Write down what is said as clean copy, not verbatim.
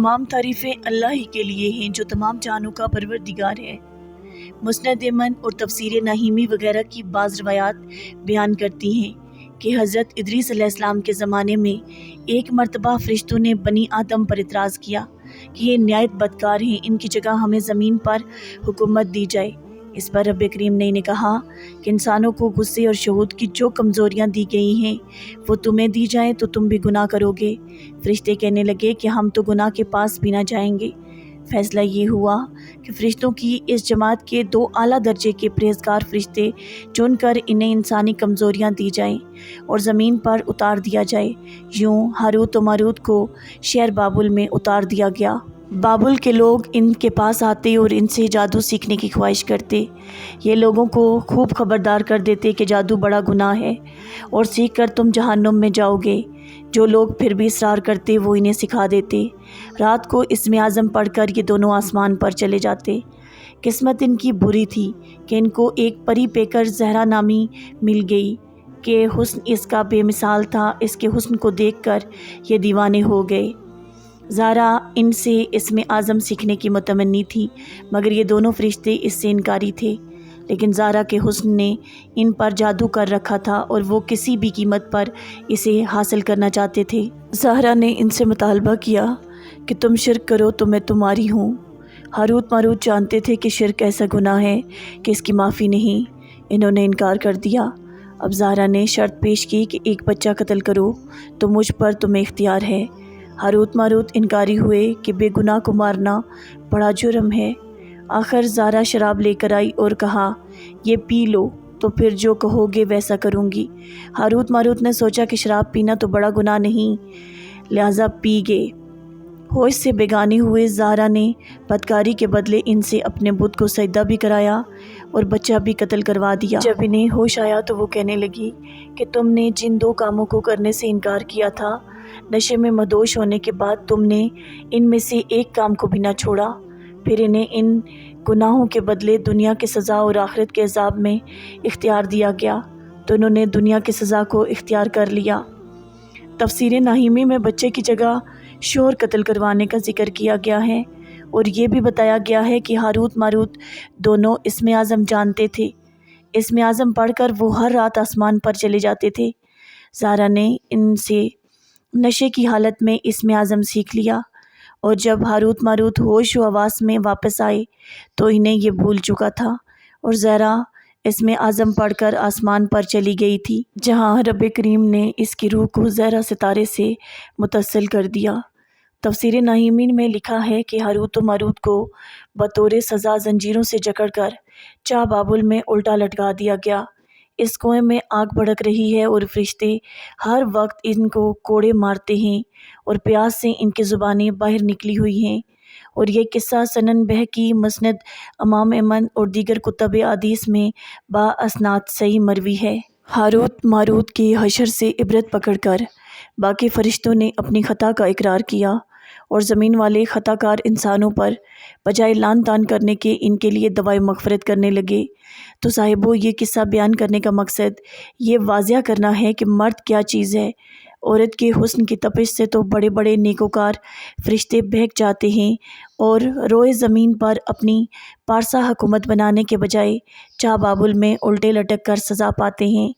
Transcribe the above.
تمام تعریفیں اللہ ہی کے لیے ہیں جو تمام جہانوں کا پروردگار ہے۔ مسند من اور تفسیر نحیمی وغیرہ کی بعض روایات بیان کرتی ہیں کہ حضرت ادریس علیہ السلام کے زمانے میں ایک مرتبہ فرشتوں نے بنی آدم پر اعتراض کیا کہ یہ نہایت بدکار ہیں، ان کی جگہ ہمیں زمین پر حکومت دی جائے۔ اس پر رب کریم نے کہا کہ انسانوں کو غصے اور شہود کی جو کمزوریاں دی گئی ہیں وہ تمہیں دی جائیں تو تم بھی گناہ کرو گے۔ فرشتے کہنے لگے کہ ہم تو گناہ کے پاس بھی نہ جائیں گے۔ فیصلہ یہ ہوا کہ فرشتوں کی اس جماعت کے 2 اعلیٰ درجے کے پرہیزگار فرشتے چن کر انہیں انسانی کمزوریاں دی جائیں اور زمین پر اتار دیا جائے۔ یوں ہاروت و ماروت کو شہر بابل میں اتار دیا گیا۔ بابل کے لوگ ان کے پاس آتے اور ان سے جادو سیکھنے کی خواہش کرتے۔ یہ لوگوں کو خوب خبردار کر دیتے کہ جادو بڑا گناہ ہے اور سیکھ کر تم جہنم میں جاؤ گے۔ جو لوگ پھر بھی اصرار کرتے وہ انہیں سکھا دیتے۔ رات کو اسم اعظم پڑھ کر یہ دونوں آسمان پر چلے جاتے۔ قسمت ان کی بری تھی کہ ان کو ایک پری پیکر زہرا نامی مل گئی کہ حسن اس کا بے مثال تھا۔ اس کے حسن کو دیکھ کر یہ دیوانے ہو گئے۔ زہرا ان سے اسم اعظم سیکھنے کی متمنی تھی مگر یہ دونوں فرشتے اس سے انکاری تھے، لیکن زہرا کے حسن نے ان پر جادو کر رکھا تھا اور وہ کسی بھی قیمت پر اسے حاصل کرنا چاہتے تھے۔ زہرا نے ان سے مطالبہ کیا کہ تم شرک کرو تو میں تمہاری ہوں۔ ہاروت ماروت جانتے تھے کہ شرک ایسا گناہ ہے کہ اس کی معافی نہیں۔ انہوں نے انکار کر دیا۔ اب زہرا نے شرط پیش کی کہ ایک بچہ قتل کرو تو مجھ پر تمہیں اختیار ہے۔ ہاروت ماروت انکاری ہوئے کہ بے گناہ کو مارنا بڑا جرم ہے۔ آخر زہرا شراب لے کر آئی اور کہا یہ پی لو تو پھر جو کہو گے ویسا کروں گی۔ ہاروت ماروت نے سوچا کہ شراب پینا تو بڑا گناہ نہیں، لہٰذا پی گئے۔ ہوش سے بیگانے ہوئے زہرا نے بدکاری کے بدلے ان سے اپنے بت کو سجدہ بھی کرایا اور بچہ بھی قتل کروا دیا۔ جب انہیں ہوش آیا تو وہ کہنے لگی کہ تم نے جن 2 کاموں کو کرنے سے انکار کیا تھا، نشے میں مدہوش ہونے کے بعد تم نے ان میں سے ایک کام کو بھی نہ چھوڑا۔ پھر انہیں ان گناہوں کے بدلے دنیا کی سزا اور آخرت کے عذاب میں اختیار دیا گیا تو انہوں نے دنیا کی سزا کو اختیار کر لیا۔ تفسیر نحیمی میں بچے کی جگہ شور قتل کروانے کا ذکر کیا گیا ہے اور یہ بھی بتایا گیا ہے کہ ہاروت ماروت دونوں اسم اعظم جانتے تھے۔ اسم اعظم پڑھ کر وہ ہر رات آسمان پر چلے جاتے تھے۔ زہرا نے ان سے نشے کی حالت میں اسم اعظم سیکھ لیا اور جب ہاروت ماروت ہوش و حواس میں واپس آئے تو انہیں یہ بھول چکا تھا اور زہرا اسم اعظم پڑھ کر آسمان پر چلی گئی تھی، جہاں رب کریم نے اس کی روح کو زہرا ستارے سے متصل کر دیا۔ تفسیر نحیمی میں لکھا ہے کہ ہاروت و ماروت کو بطور سزا زنجیروں سے جکڑ کر چاہ بابل میں الٹا لٹکا دیا گیا۔ اس کنویں میں آگ بھڑک رہی ہے اور فرشتے ہر وقت ان کو کوڑے مارتے ہیں اور پیاس سے ان کی زبانیں باہر نکلی ہوئی ہیں، اور یہ قصہ سنن بہقی، مسند امام من اور دیگر کتب احادیث میں باسناد صحیح مروی ہے۔ ہاروت ماروت کی حشر سے عبرت پکڑ کر باقی فرشتوں نے اپنی خطا کا اقرار کیا اور زمین والے خطا کار انسانوں پر بجائے لعن طعن کرنے کے ان کے لیے دعائے مغفرت کرنے لگے۔ تو صاحبو، یہ قصہ بیان کرنے کا مقصد یہ واضح کرنا ہے کہ مرد کیا چیز ہے۔ عورت کے حسن کی تپش سے تو بڑے بڑے نیکوکار فرشتے بہک جاتے ہیں اور روئے زمین پر اپنی پارسا حکومت بنانے کے بجائے چاہ بابل میں الٹے لٹک کر سزا پاتے ہیں۔